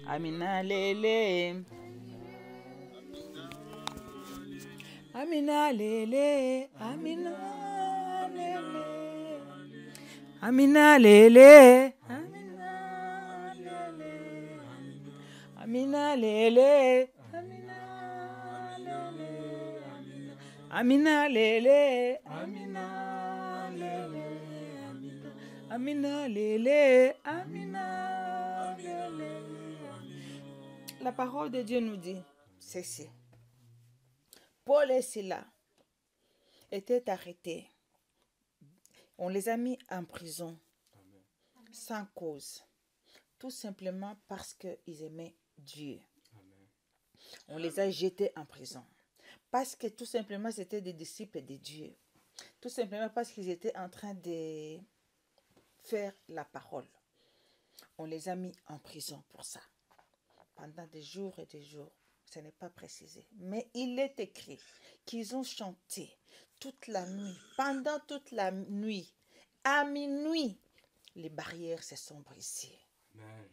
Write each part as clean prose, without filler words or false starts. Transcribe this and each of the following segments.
Amina lele. Amina lele. Amina lele. Amina lele. Amina lele. Amina lele. Amina lele. Amina lele. Amina lele. Amina lele. La parole de Dieu nous dit ceci. Paul et Silas étaient arrêtés. On les a mis en prison sans cause. Tout simplement parce qu'ils aimaient Dieu. On les a jetés en prison. Parce que tout simplement c'était des disciples de Dieu. Tout simplement parce qu'ils étaient en train de faire la parole. On les a mis en prison pour ça. Pendant des jours et des jours. Ce n'est pas précisé. Mais il est écrit qu'ils ont chanté toute la nuit. Pendant toute la nuit. À minuit, les barrières se sont brisées. Amen.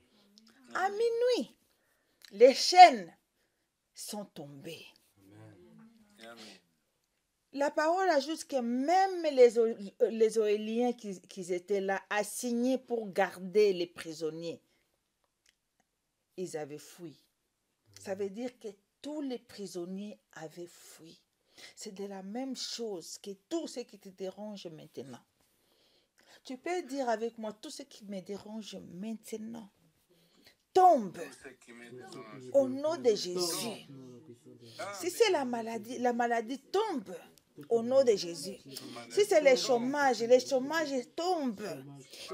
À minuit, les chaînes sont tombées. Amen. La parole ajoute que même les Oéliens qui étaient là, assignés pour garder les prisonniers, ils avaient fui. Ça veut dire que tous les prisonniers avaient fui. C'est de la même chose que tout ce qui te dérange maintenant. Tu peux dire avec moi, tout ce qui me dérange maintenant tombe au nom de Jésus. Si c'est la maladie tombe au nom de Jésus. Si c'est le chômage tombe,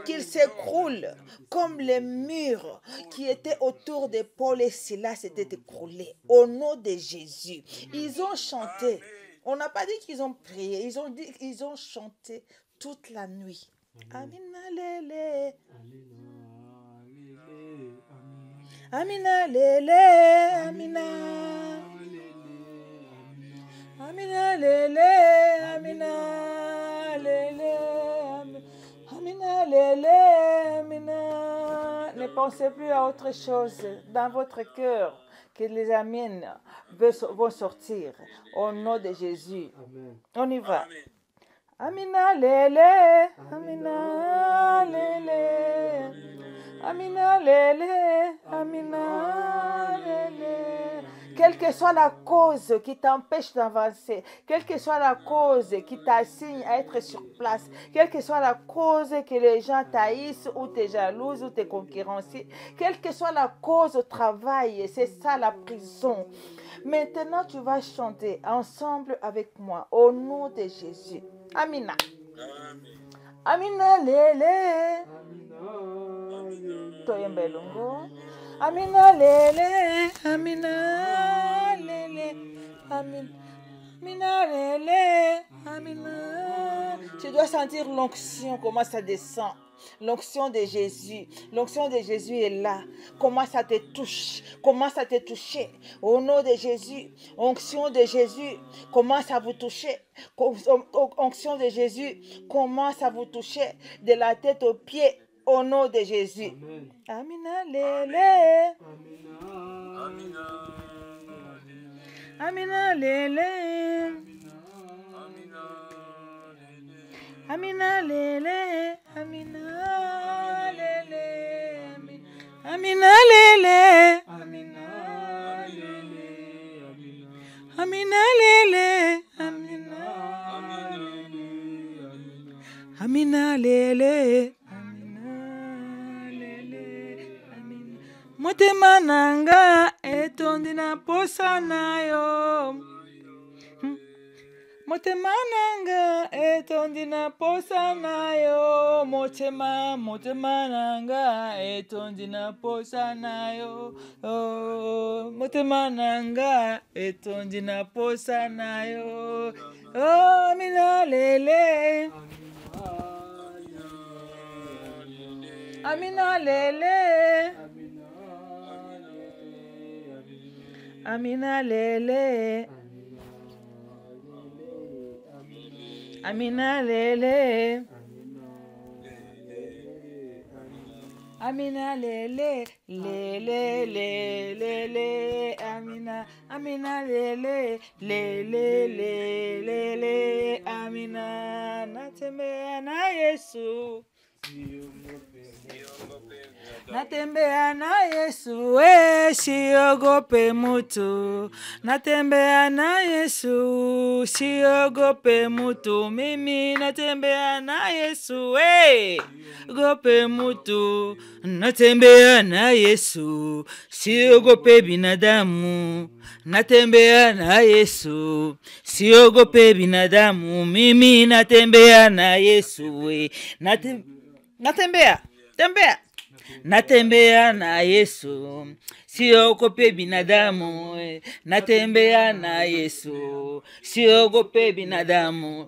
qu'il s'écroule comme les murs qui étaient autour de Paul et Silas s'étaient écroulés au nom de Jésus. Ils ont chanté. On n'a pas dit qu'ils ont prié, ils ont chanté toute la nuit. Amina lele. Amina lele. Amina. Amina lele. Amina lele. Amina lele. Amina. Ne pensez plus à autre chose dans votre cœur que les amines vont sortir au nom de Jésus. Amen. On y va. Amen. Amina lele, Amina lele, Amina lele, Amina lele. Quelle que soit la cause qui t'empêche d'avancer, quelle que soit la cause qui t'assigne à être sur place, quelle que soit la cause que les gens t'haïssent ou te jalousent ou te concurrencient, quelle que soit la cause au travail, c'est ça la prison. Maintenant, tu vas chanter ensemble avec moi au nom de Jésus. Amina. Amina lele. Toyembe longo. Amina lele. Amina lele. Amina lele. Amina. Tu dois sentir l'onction, comment ça descend. L'onction de Jésus. L'onction de Jésus est là. Comment ça te touche. Comment ça te touche. Au nom de Jésus. Onction de Jésus. Comment ça vous touche. Onction de Jésus. Comment ça vous touche. De la tête aux pieds. Au nom de Jésus. Amina lele. Amina lele. Amina lele. Amina lele. Amina lele. Amina lele. Amina lele. Amina lele. Amina lele. Motema nanga etondi na posa na yo. Motema nanga etondi na posa na yo. Motema nanga etondi na posa na yo. Oh, motema nanga etondi na posa na yo. Oh, Amina lele. Amina lele. Amina lele. Amina lele. Amina lele, lele, lele, lele, Amina, Amina lele, lele, lele, lele, Amina, natembea na Yesu. Natembea na Yesu, siogope mutu. Natembea na Yesu, siogope mutu. Mimi natembea na Yesu, siogope mutu. Natembea na Yesu, siogope binadamu. Natembea na Yesu, siogope binadamu. Mimi natembea na Yesu, natembea na Yesu, siogope binadamu. Natembea na Yesu, siogope binadamu.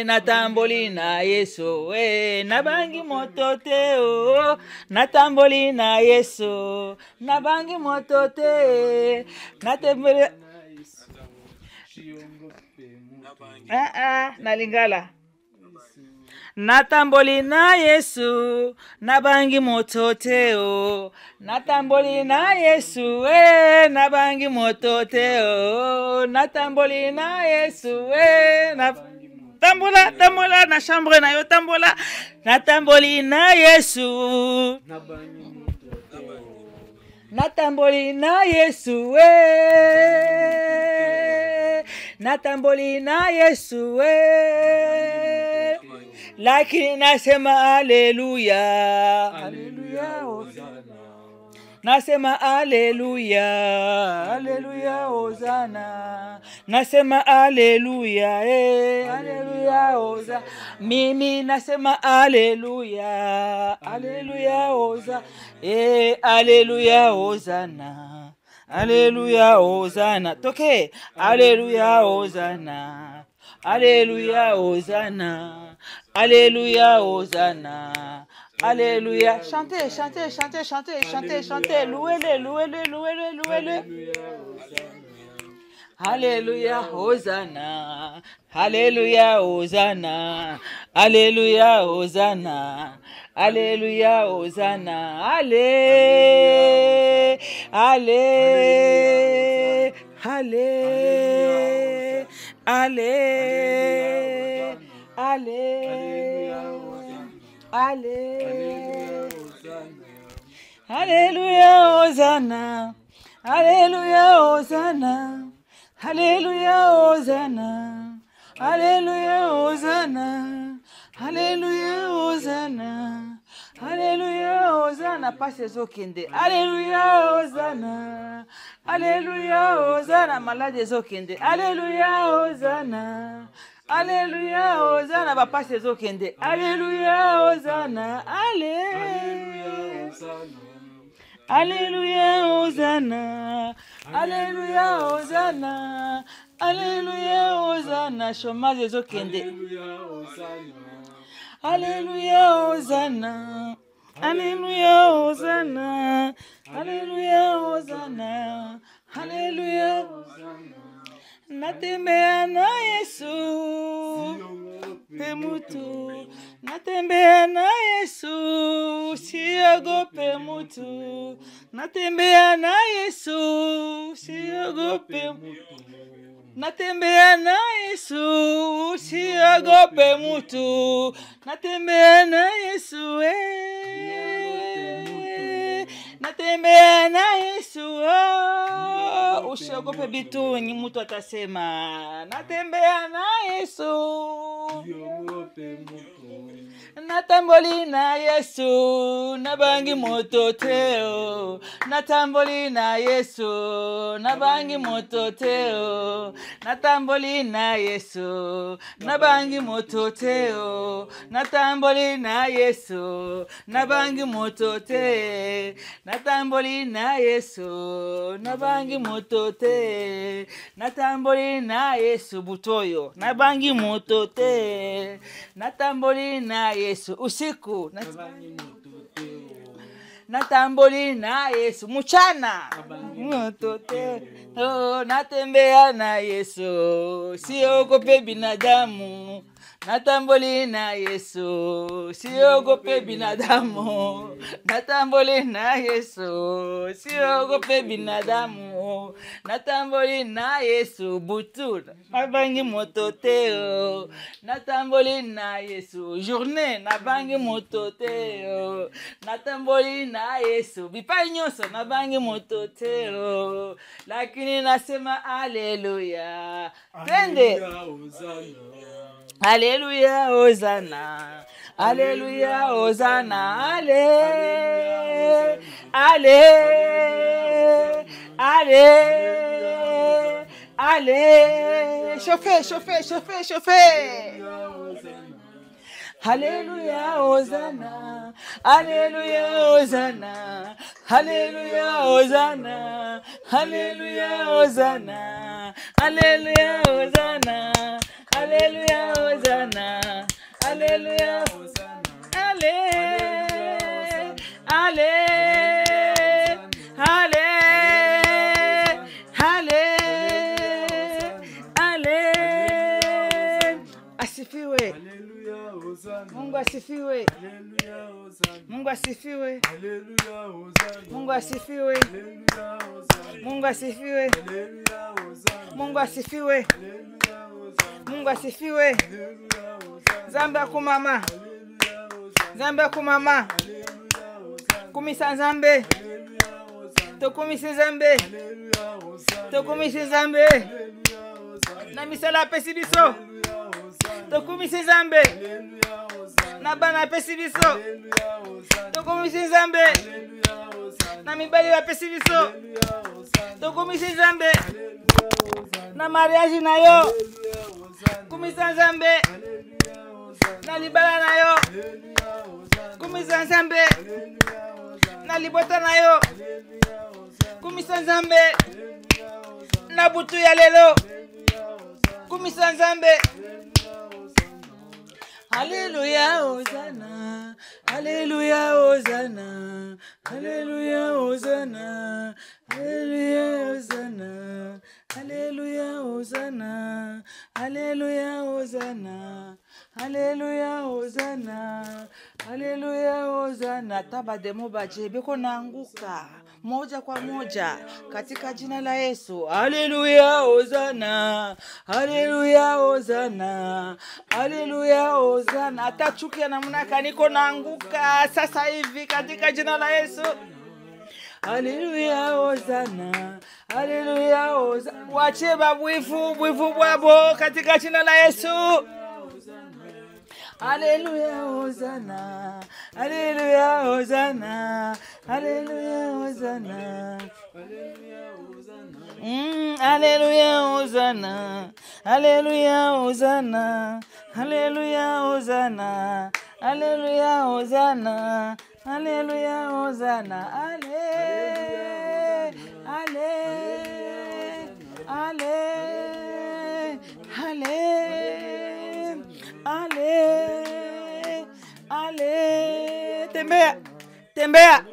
Natamboli na Yesu, nabangi motote, natamboli na Yesu, nabangi motote, natembea na Lingala. Natamboli na Yesu, nabangi mototeo. Natamboli na Yesu, nabangi mototeo. Natamboli na Yesu, tambola, tambola, na chambre na yo tambola. Natamboli na Yesu, natamboli na Yesu, natamboli na Yesu, lakini nasema haleluya, haleluya, hosana. Nasema haleluya, haleluya, hosana. Nasema haleluya, haleluya, hosana. Mimi nasema haleluya, haleluya, hosana. Haleluya, hosana. Haleluya, hosana. Toke, haleluya, hosana. Alléluia, Hosanna. Alléluia, Hosanna. Alléluia. Chantez, chantez, chantez, chantez, chantez, chantez. Louez-le, louez-le, louez-le, louez-le. Alléluia, Hosanna. Alléluia, Hosanna. Alléluia, Hosanna. Alléluia, Hosanna. Allez, allez, allez. Allez, allez, allez, alléluia, Hosanna, alléluia, Hosanna, alléluia, Hosanna, alléluia, Hosanna, alléluia, Hosanna, alléluia, Hosanna, passe zokende, alléluia, Hosanna. Alléluia, Hosanna, malade zokende. Alléluia, Hosanna. Alléluia, Hosanna, va passer zokende. Alléluia, Hosanna. Alléluia, Hosanna. Alléluia, Hosanna. Alléluia, Hosanna. Chômage zokende. Alléluia, Hosanna. Alléluia, Hosanna. Alléluia, Hosanna. Alléluia, Hosanna. Natembea na Yesu, pemutu. Natembea na Yesu, siogope mutu. Natembea na Yesu, siogope mutu. Natembea na Yesu, siogope mutu. Natembea na Yesu, natembea na Yesu, usiogope bitu ni mtu atasema. Natembea na Yesu, natamboli na Yesu, nabangi mototeo. Natamboli na Yesu, nabangi mototeo. Natamboli na Yesu, nabangi mototeo. Natamboli na Yesu, nabangi motote. Natamboli na Yesu, nabangi motote. Natamboli na Yesu butoyo, nabangi motote. Natamboli na Yesu usiku, natamboli na Yesu mchana, motote. Oh, natembea na Yesu, siogope binadamu. natamboli na Yesu, siogope binadamu. Natamboli na Yesu, siogope binadamu. Natamboli na Yesu, butu nabangi moto teo. Natamboli na Yesu, journée nabangi moto teo. Natamboli na Yesu, bipai nyonso nabangi moto teo. Lakini nasema haleluya. Twende. Alléluia, Hosanna. Alléluia, Hosanna. Allez, allez, allez, allez. Chauffez, chauffez, chauffez, chauffez. Alléluia, Hosanna. Alléluia, Hosanna. Alléluia, Hosanna. Alléluia, Hosanna. Alléluia, Hosanna. Alléluia, Hosanna. Alléluia, Hosanna. Allez, allez, allez, allez, allez. Asifiwe. Mungu asifiwe. Mungu asifiwe. Mungu asifiwe. Mungu asifiwe. Mungu asifiwe. Mungu asifiwe. Nzambe akumama. Nzambe akumama. Kumisa Nzambe. Tokumisi Nzambe. Tokumisi Nzambe. Na misala pesi biso. Tokumisi Nzambe. Na bana pesi biso. Tokumisi Nzambe. Na mibali wa pesi biso. Tokumisi Nzambe. Na mariage na yo. Kumisa Nzambe. Na libala na yo. Kumisa Nzambe. Na libota na yo. Kumisa Nzambe. Na butu ya lelo. Kumisa Nzambe. Alléluia, Hosanna. Alléluia, Hosanna. Alléluia, Hosanna. Alléluia, Hosanna. Alléluia, Hosanna. Alléluia, Hosanna. Alléluia, Hosanna. Alléluia, Hosanna. Taba demo baje biko naanguka moja kwa moja katika jina la Yesu. Alléluia, Hosanna. Alléluia, Hosanna. Alléluia, Hosanna. Atachukia namna kaniko naanguka sasa hivi katika jina la Yesu. Alléluia, Hosanna. Alléluia, Hosanna. Wache babwifu bwabo katika jina la Yesu. Alléluia, Hosanna. Alléluia, Hosanna. Alléluia, Hosanna. Alléluia, Hosanna. Alléluia, Hosanna. Alléluia, Hosanna. Alléluia, Hosanna. Alléluia, Hosanna. Allez, allez, allez, allez, allez, allez. Tembea, tembea,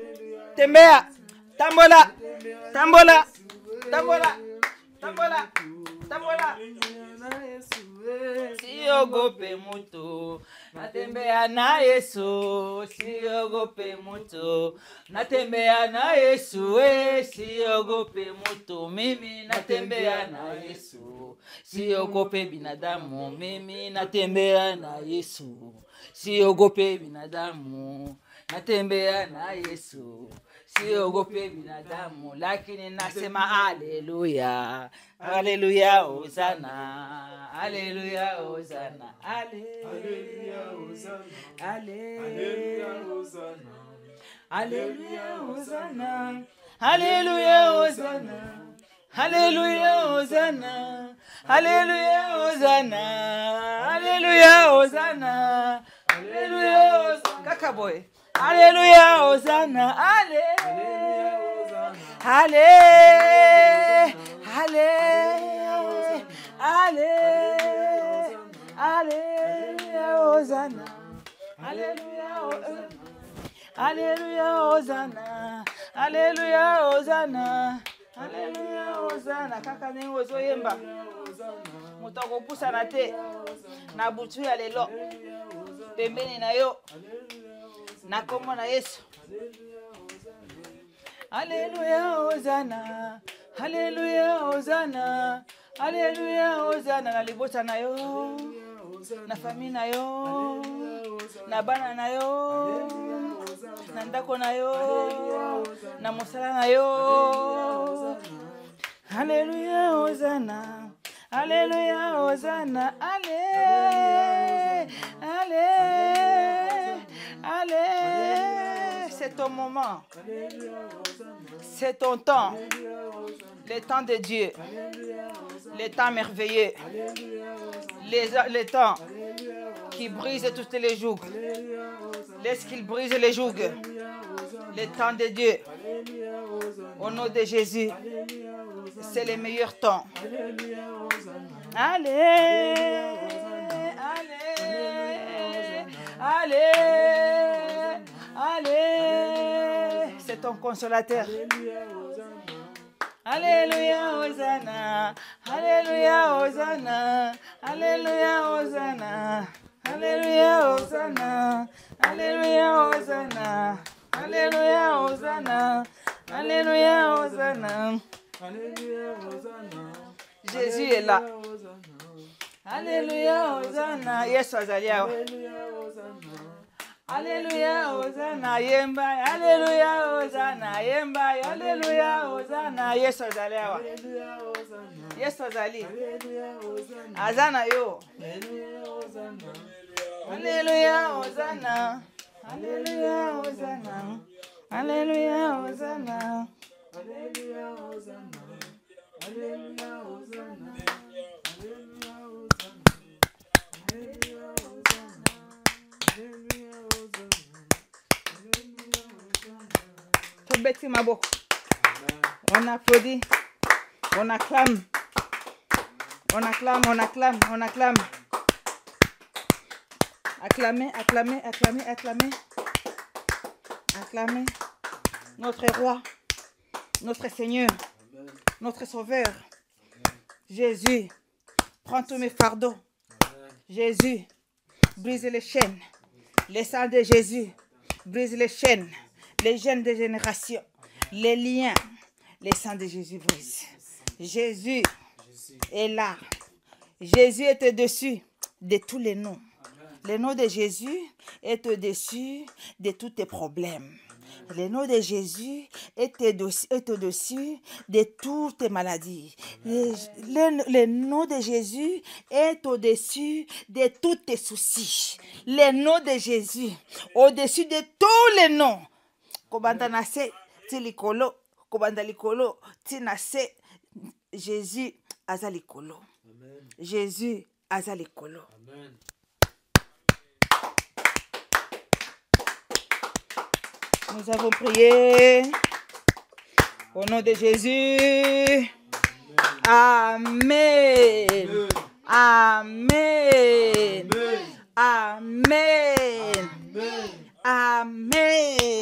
tembea. Tambola, tambola, tambola, tambola, tambola. Siogope mutu, natembea na Yesu. Siogope mutu, natembea na Yesu. Siogope mutu, mimi natembea na Yesu. Siogope binadamu, mimi natembea na Yesu. Siogope binadamu, natembea na Yesu. Siogope binadamu, lakini nasema haleluya. Haleluya, Hosanna. Haleluya, Hosanna. Haleluya, Hosanna. Haleluya, Hosanna. Haleluya, Hosanna. Haleluya, Hosanna. Haleluya, Hosanna. Haleluya, Hosanna. Haleluya, Hosanna. Haleluya, Hosanna. Kaka boy. Alléluia, Hosanna, allez, allez, allez, allez, allez, Hosanna, alléluia, alléluia, Hosanna, alléluia, Hosanna, Alléluia, Hosanna, kaka ndenge ozoyemba. Moto akopusana te na butu ya lelo. Pembeni na yo. Na kombo na Yesu. Alléluia, Hosanna. Alléluia, Hosanna. Alléluia, Hosanna. Na libota na yo. Na famille na yo. Na bana na yo. Na ndako na yo. Na mosala na yo. Alléluia, Hosanna. Alléluia, Hosanna. Allez. Allez. Allez. C'est ton moment. C'est ton temps. Le temps de Dieu. Le temps merveilleux. Les temps qui brise tous les jougs. Laisse qu'il brise les jougs. Le temps de Dieu. Au nom de Jésus. C'est le meilleur temps. Allez. Allez. Allez. Allez. C'est ton consolateur. Alléluia, Hosanna. Alléluia, Hosanna. Alléluia, Hosanna. Alléluia, Hosanna. Alléluia, Hosanna. Alléluia, Hosanna. Alléluia, Hosanna. Jésus est là. Alléluia, Hosanna. Yes, Azalia. Alléluia, Hosanna, yemba. Alléluia, Hosanna, yemba. Alléluia, Hosanna. Yes, Azalia. Yes, Azali. Azana yo. Alléluia, Hosanna. Alléluia, Hosanna. Alléluia, Hosanna. Alléluia, Hosanna. Alléluia, Hosanna. Alléluia, Hosanna. Alléluia, Hosanna. Alléluia, Hosanna. On applaudit, on acclame, on acclame, on acclame, on acclame. Acclamez, acclamez, acclamez, acclamez. Acclamez notre roi, notre Seigneur, notre Sauveur. Jésus, prends tous mes fardeaux. Jésus, brise les chaînes. Le sang de Jésus brise les chaînes des générations, les liens. Le sang de Jésus brise. Jésus est là. Jésus est au-dessus de tous les noms. Le nom de Jésus est au-dessus de tous tes problèmes. Le nom de Jésus est au-dessus de toutes tes maladies. Le nom de Jésus est au-dessus de tous tes soucis. Le nom de Jésus, au-dessus de tous les noms. Kobanda nase ti likolo, kobanda likolo ti nase. Jésus aza likolo. Jésus aza likolo. Amen. Nous avons prié au nom de Jésus. Amen. Amen. Amen. Amen.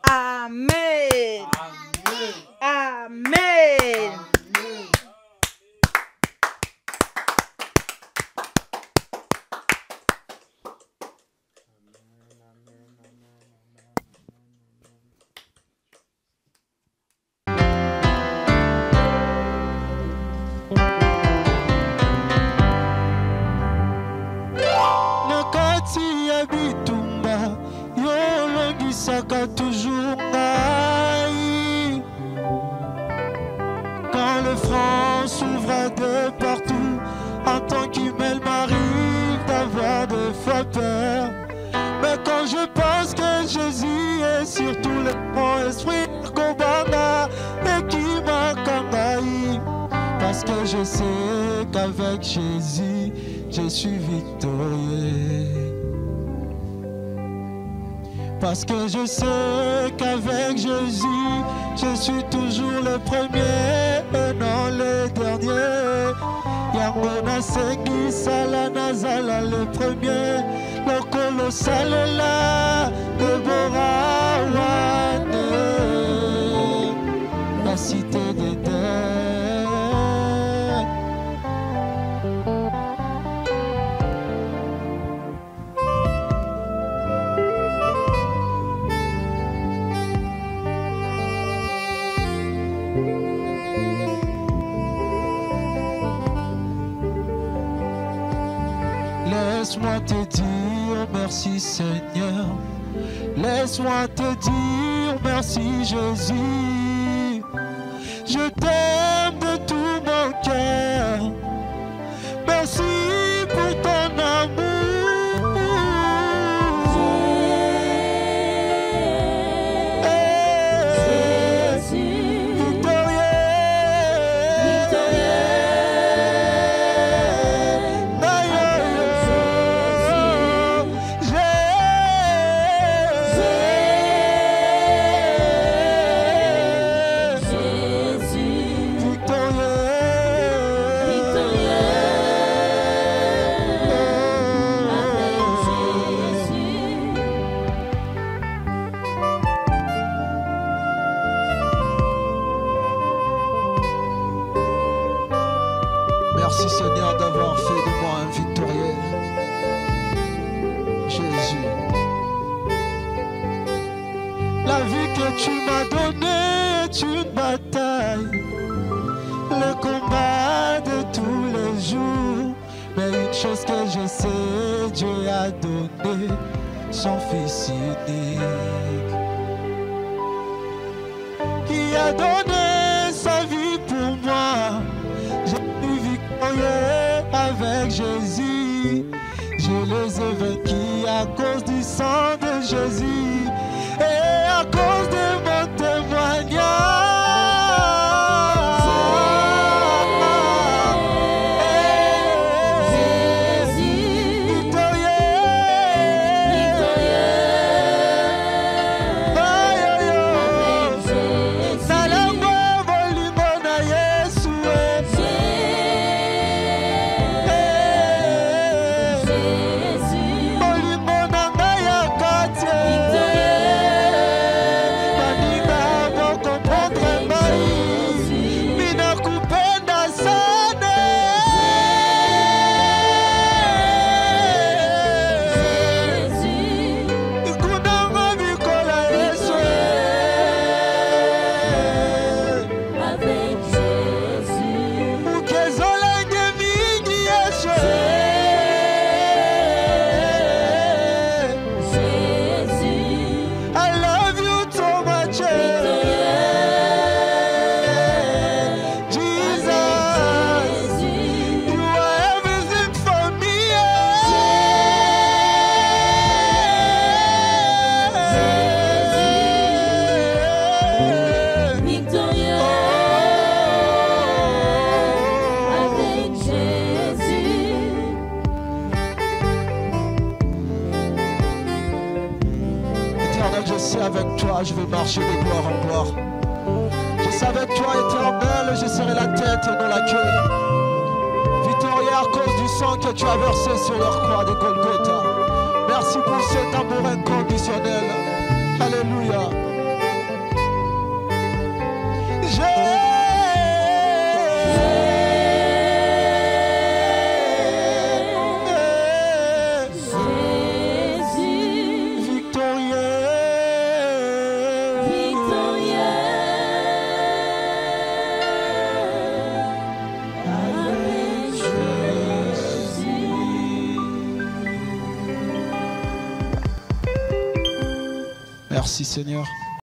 Amen. Amen. Toujours ngai. Quand le front s'ouvre de partout, en tant qu'humain m'arrive d'avoir des fois peur. Mais quand je pense que Jésus est sur tout le mon esprit Kobana et qui m'a envahi, parce que je sais qu'avec Jésus je suis victorieux. Parce que je sais qu'avec Jésus, je suis toujours le premier et non le dernier. Yangona Sengi Salana Zala le premier, le colossal est là, Deborah Wane. cité d'Éden. Laisse-moi te dire merci Seigneur. Laisse-moi te dire merci Jésus. Je t'aime de tout mon cœur. Merci pour ton amour. Merci Seigneur d'avoir fait de moi un victorieux. Jésus. La vie que tu m'as donnée est une bataille. Le combat de tous les jours. Mais une chose que je sais, Dieu a donné son Fils unique. Qui a donné sa vie pour moi. Avec Jésus, je les ai vaincus à cause du sang de Jésus et à cause de mon témoignage. Jésus, victorieux, Je sais avec toi, je vais marcher de gloire en gloire. Je sais avec toi, éternel, je serai la tête et non la queue. Victorieux à cause du sang que tu as versé sur leur croix de Golgotha. Merci pour cet amour inconditionnel. Alléluia. Merci Seigneur.